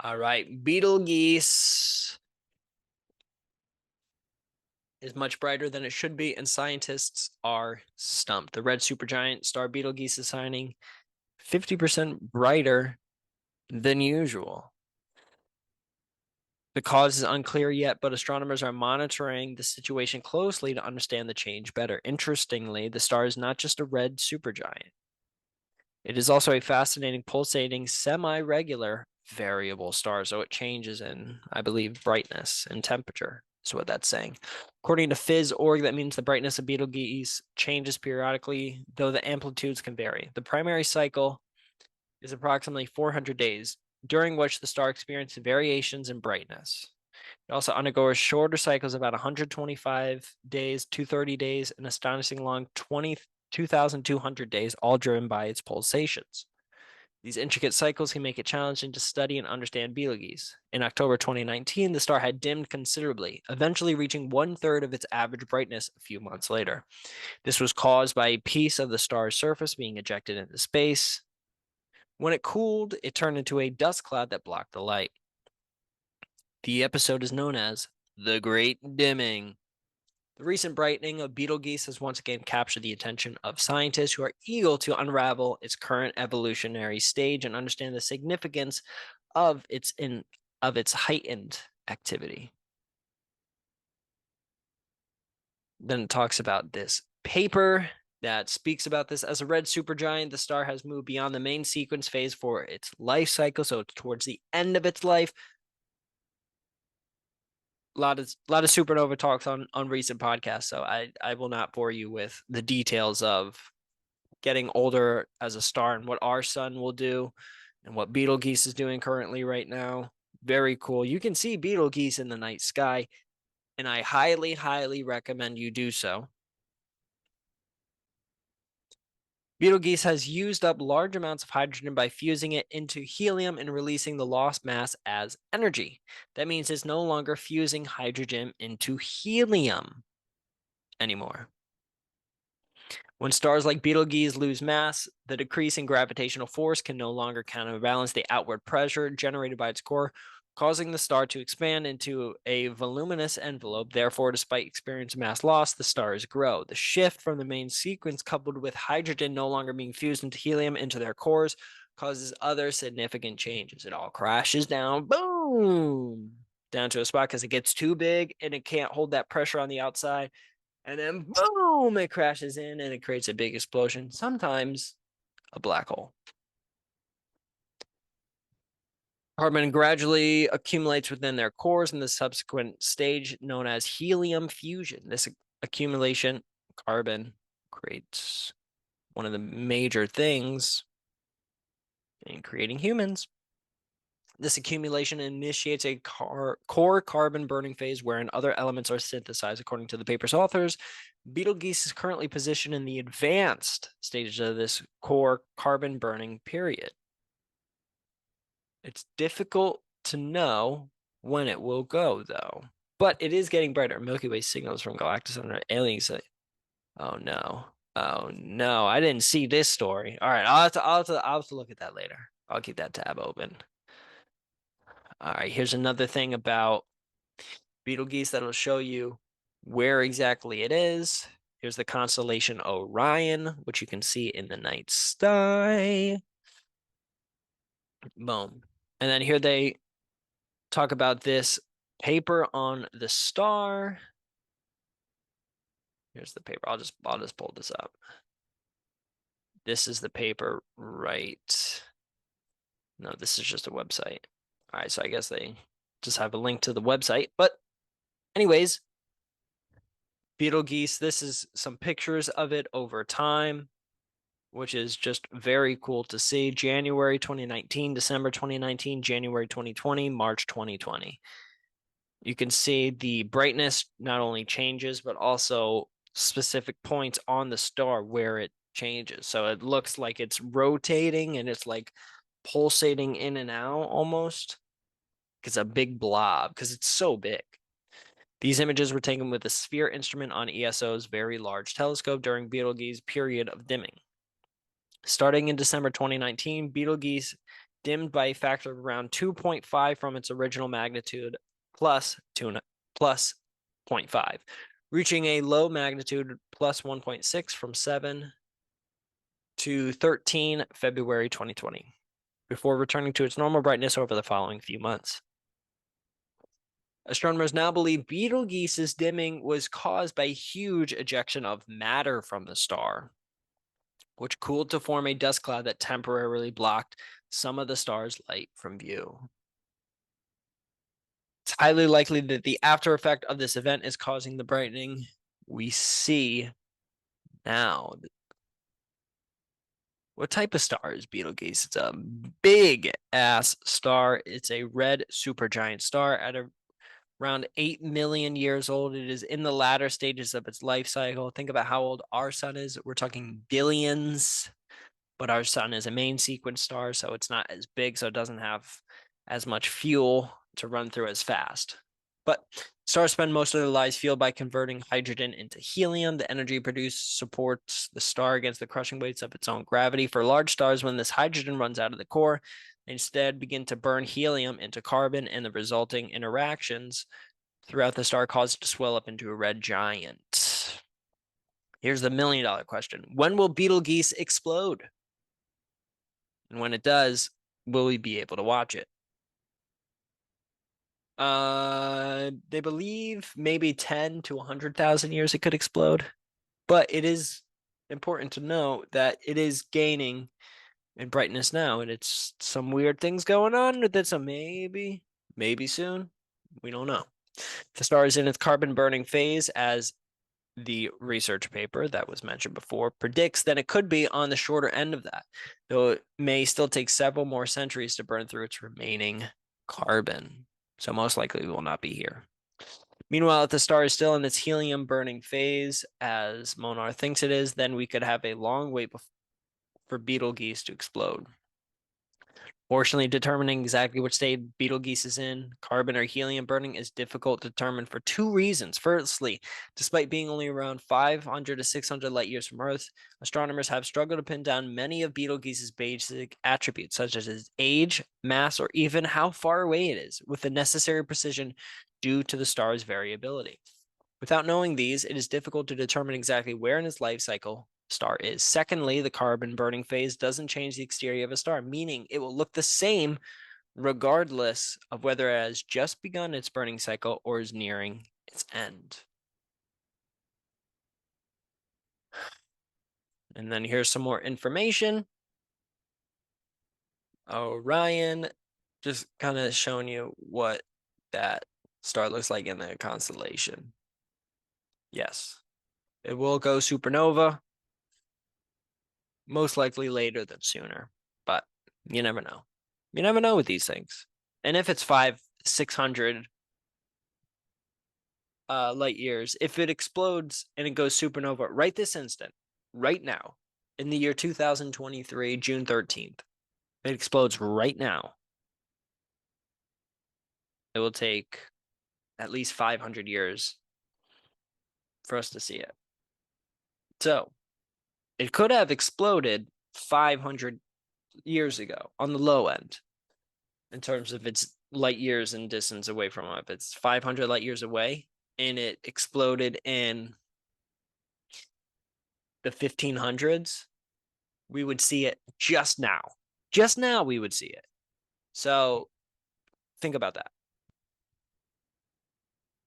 All right, Betelgeuse is much brighter than it should be, and scientists are stumped. The red supergiant star Betelgeuse is shining 50% brighter than usual. The cause is unclear yet, but astronomers are monitoring the situation closely to understand the change better. Interestingly, the star is not just a red supergiant. It is also a fascinating, pulsating, semi-regular variable star, so it changes in, I believe, brightness and temperature is what that's saying. According to phys.org, that means the brightness of Betelgeuse changes periodically, though the amplitudes can vary. The primary cycle is approximately 400 days, during which the star experiences variations in brightness. It also undergoes shorter cycles, about 125 days, 230 days, and astonishing long 22,200 days, all driven by its pulsations. These intricate cycles can make it challenging to study and understand Betelgeuse. In October 2019, the star had dimmed considerably, eventually reaching 1/3 of its average brightness a few months later. This was caused by a piece of the star's surface being ejected into space. When it cooled, it turned into a dust cloud that blocked the light. The episode is known as The Great Dimming. The recent brightening of Betelgeuse has once again captured the attention of scientists who are eager to unravel its current evolutionary stage and understand the significance of its heightened activity. Then it talks about this paper that speaks about this. As a red supergiant, the star has moved beyond the main sequence phase for its life cycle, so it's towards the end of its life. Lot of supernova talks on recent podcasts, so I will not bore you with the details of getting older as a star and what our sun will do and what Betelgeuse is doing currently right now. Very cool. You can see Betelgeuse in the night sky, and I highly, highly recommend you do so. Betelgeuse has used up large amounts of hydrogen by fusing it into helium and releasing the lost mass as energy. That means it's no longer fusing hydrogen into helium anymore. When stars like Betelgeuse lose mass, the decrease in gravitational force can no longer counterbalance the outward pressure generated by its core, causing the star to expand into a voluminous envelope. Therefore, despite experiencing mass loss, the stars grow. The shift from the main sequence, coupled with hydrogen no longer being fused into helium into their cores, causes other significant changes. It all crashes down, boom, down to a spot because it gets too big and it can't hold that pressure on the outside. And then boom, it crashes in and it creates a big explosion, sometimes a black hole. Carbon gradually accumulates within their cores in the subsequent stage known as helium fusion. This accumulation, carbon, creates one of the major things in creating humans. This accumulation initiates a core carbon burning phase wherein other elements are synthesized. According to the paper's authors, Betelgeuse is currently positioned in the advanced stages of this core carbon burning period. It's difficult to know when it will go, though. But it is getting brighter. Milky Way signals from galactic center aliens say, oh no. Oh no, I didn't see this story. All right, I'll have to look at that later. I'll keep that tab open. All right, here's another thing about Betelgeuse that'll show you where exactly it is. Here's the constellation Orion, which you can see in the night sky. Boom. And then here they talk about this paper on the star. Here's the paper. I'll just pull this up. This is the paper, right? No, this is just a website. All right, so I guess they just have a link to the website. But anyways, Betelgeuse, this is some pictures of it over time, which is just very cool to see. January 2019, December 2019, January 2020, March 2020. You can see the brightness not only changes, but also specific points on the star where it changes. So it looks like it's rotating and it's like pulsating in and out almost. It's a big blob because it's so big. These images were taken with the Sphere instrument on ESO's Very Large Telescope during Betelgeuse's period of dimming. Starting in December 2019, Betelgeuse dimmed by a factor of around 2.5 from its original magnitude plus 0.5, reaching a low magnitude plus 1.6 from 7 to 13 February 2020, before returning to its normal brightness over the following few months. Astronomers now believe Betelgeuse's dimming was caused by a huge ejection of matter from the star, which cooled to form a dust cloud that temporarily blocked some of the star's light from view. It's highly likely that the after effect of this event is causing the brightening we see now. What type of star is Betelgeuse? It's a big ass star. It's a red supergiant star at around 8 million years old. It is in the latter stages of its life cycle. Think about how old our sun is. We're talking billions, but our sun is a main sequence star, so it's not as big, so it doesn't have as much fuel to run through as fast. But stars spend most of their lives fueled by converting hydrogen into helium. The energy produced supports the star against the crushing weights of its own gravity. For large stars, when this hydrogen runs out of the core, they instead begin to burn helium into carbon, and the resulting interactions throughout the star cause it to swell up into a red giant. Here's the $1,000,000 question. When will Betelgeuse explode? And when it does, will we be able to watch it? They believe maybe 10 to 100,000 years it could explode. But it is important to note that it is gaining in brightness now, and it's some weird things going on with it, so maybe soon. We don't know. The star is in its carbon burning phase, as the research paper that was mentioned before predicts, that it could be on the shorter end of that, though it may still take several more centuries to burn through its remaining carbon. So most likely we will not be here. Meanwhile, if the star is still in its helium burning phase, as Monar thinks it is, then we could have a long wait for Betelgeuse to explode. Fortunately, determining exactly which state Betelgeuse is in, carbon or helium burning, is difficult to determine for two reasons. Firstly, despite being only around 500 to 600 light years from Earth, astronomers have struggled to pin down many of Betelgeuse's basic attributes, such as its age, mass, or even how far away it is, with the necessary precision due to the star's variability. Without knowing these, it is difficult to determine exactly where in its life cycle star is. Secondly, the carbon burning phase doesn't change the exterior of a star, meaning it will look the same regardless of whether it has just begun its burning cycle or is nearing its end. And then here's some more information. Orion, just kind of showing you what that star looks like in the constellation. Yes, it will go supernova, most likely later than sooner, but you never know. You never know with these things. And if it's 600 light years, if it explodes and it goes supernova right this instant, right now, in the year 2023, June 13th, it explodes right now, it will take at least 500 years for us to see it. So it could have exploded 500 years ago on the low end in terms of its light years and distance away from it. If it's 500 light years away and it exploded in the 1500s, we would see it just now. Just now we would see it. So think about that.